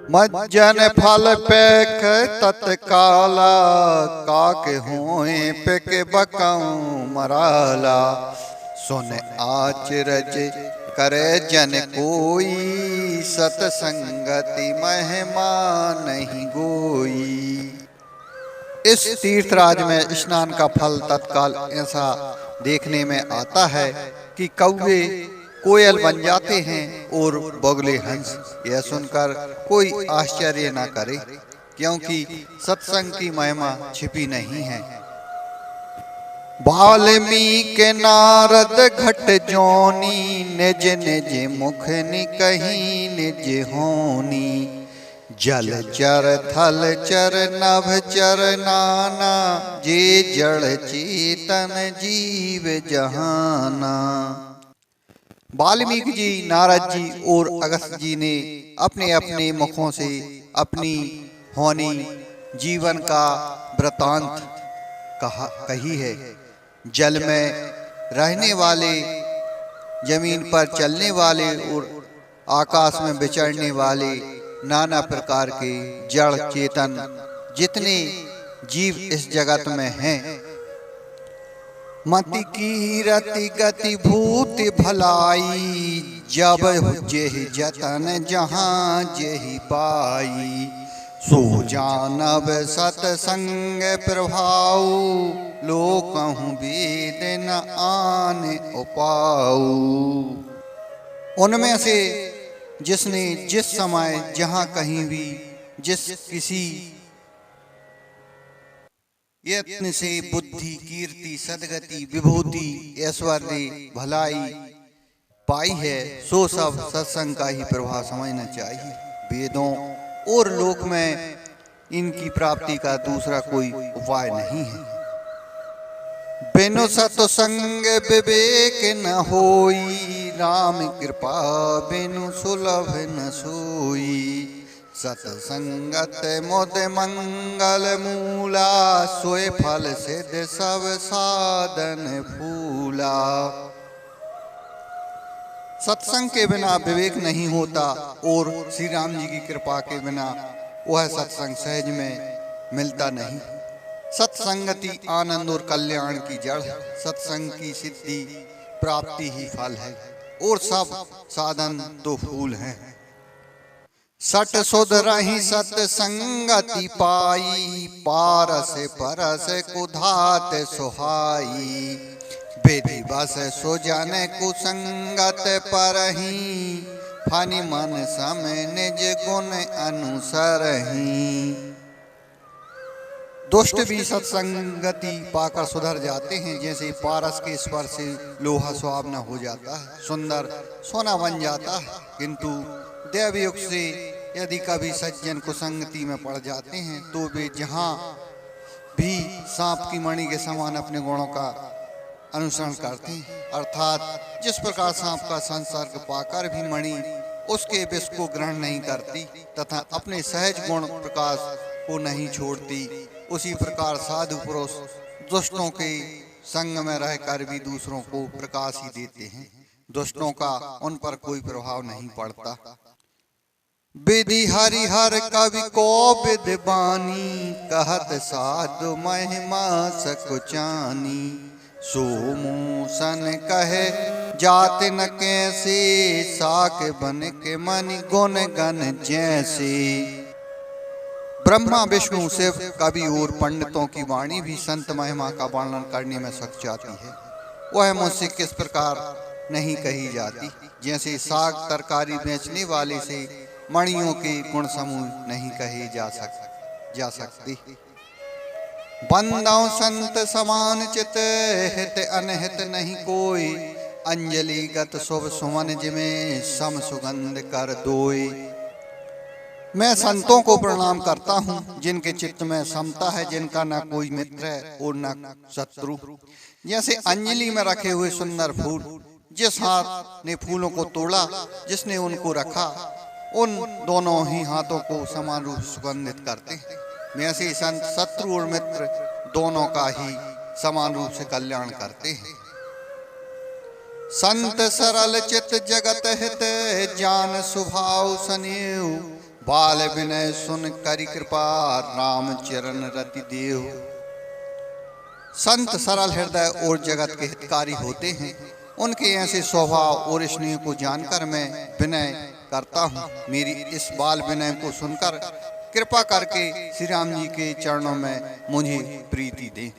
मज्जन फल पैक तत्काला, काके होए पे के बकाऊं मराला। सुन आचरज करे जन कोई, सतसंगति महिमा नहीं गोई। इस तीर्थराज में स्नान का फल तत्काल ऐसा देखने में आता है कि कौवे कोयल बन जाते हैं और बगुले हंस। यह सुनकर कोई आश्चर्य न करे, क्योंकि सत्संग की महिमा छिपी नहीं है। वाल्मीकि नारद घट जोनी, निज निज मुख निकही निज होनी। जल चर थल चर नभ चर नाना, जे जड़ चेतन जीव जहाना। वाल्मीकि जी, नारद जी और अगस्त्य जी ने अपने अपने मुखों से अपनी होनी जीवन का वृतांत कही है। जल में रहने वाले, जमीन पर चलने वाले और आकाश में विचरने वाले नाना प्रकार के जड़ चेतन जितने जीव इस जगत में हैं, मति की रति गति भूति भलाई। जब जेहि जतन जहाँ जेहि पाई, सो जानब सतसंग प्रभाऊ। लोकहु वेद न आन उपाऊ। उनमें से जिसने जिस समय जहाँ कहीं भी जिस किसी यत्न से बुद्धि कीर्ति सदगति विभूति ऐश्वर्य भलाई पाई है, सो सब सत्संग का ही प्रभाव समझना चाहिए। वेदों और लोक में इनकी प्राप्ति का दूसरा कोई उपाय नहीं है। बिनु सत्संग विवेक न होई, राम कृपा बिनु सुलभ न सोई। सत्संगत मुद मंगल मूला, सोए फल सिद्ध सब साधन फूला। सत्संग के बिना विवेक नहीं होता और श्री राम जी की कृपा के बिना वह सत्संग सहज में मिलता नहीं। सत्संगति आनंद और कल्याण की जड़ है। सत्संग की सिद्धि प्राप्ति ही फल है और सब साधन तो फूल हैं। सट सुध रही सत्संगति पाई, पारस परस कुधात सुहाई। विधि बस सुजन कुसंगत परही, फनि मन सम निज गुण अनुसरही। दुष्ट भी सत्संगति पाकर सुधर जाते हैं, जैसे पारस के स्पर्श से लोहा सुहावना हो जाता है, सुंदर सोना बन जाता है। किंतु देवयुग से यदि कभी सज्जन कुसंगति में पड़ जाते हैं तो वे जहाँ भी सांप की मणि के समान अपने गुणों का अनुसरण करते हैं। अर्थात जिस प्रकार सांप का संसर्ग पाकर भी मणि उसके विष को ग्रहण नहीं करती तथा अपने सहज गुण प्रकाश को नहीं छोड़ती, उसी प्रकार साधु पुरुष दुष्टों के संग में रहकर भी दूसरों को प्रकाश ही देते हैं। दुष्टों का उन पर कोई प्रभाव नहीं पड़ता। विधि हरिहर कवि को विद्वानी, कहत साधु महिमा सकुचानी। सोमूसन कहे जात न कैसे, साक बन के मन गुण गण जैसे। ब्रह्मा विष्णु शिव कवि और पंडितों की वाणी भी संत महिमा का वर्णन करने में सक जाती है। वह मुझसे किस प्रकार नहीं कही जाती, जैसे साग तरकारी बेचने वाले से मणियों के गुण समूह नहीं कहे जा सकते। बंदाओ संत समान चित, हित अनहित नहीं कोई। अंजलि गत शुभ सुमन जिमें सम सुगंध कर दोई। मैं संतों को प्रणाम करता हूँ जिनके चित्त में समता है, जिनका ना कोई मित्र है और ना शत्रु। जैसे अंजलि में रखे हुए सुंदर फूल, जिस हाथ ने फूलों को तोड़ा जिसने उनको रखा, उन दोनों ही हाथों को समान रूप सुगंधित करते हैं। वैसे संत शत्रु और मित्र दोनों का ही समान रूप से कल्याण करते हैं। संत सरल चित जगत हित, जान स्वभाव सनेऊ। बाल विनय सुन करि कृपा राम चरण रति देव। संत सरल हृदय और जगत के हितकारी होते हैं। उनके ऐसे स्वभाव और स्नेह को जानकर मैं विनय करता हूँ। मेरी इस बाल विनय को सुनकर कृपा करके श्री राम जी के चरणों में मुझे प्रीति दें।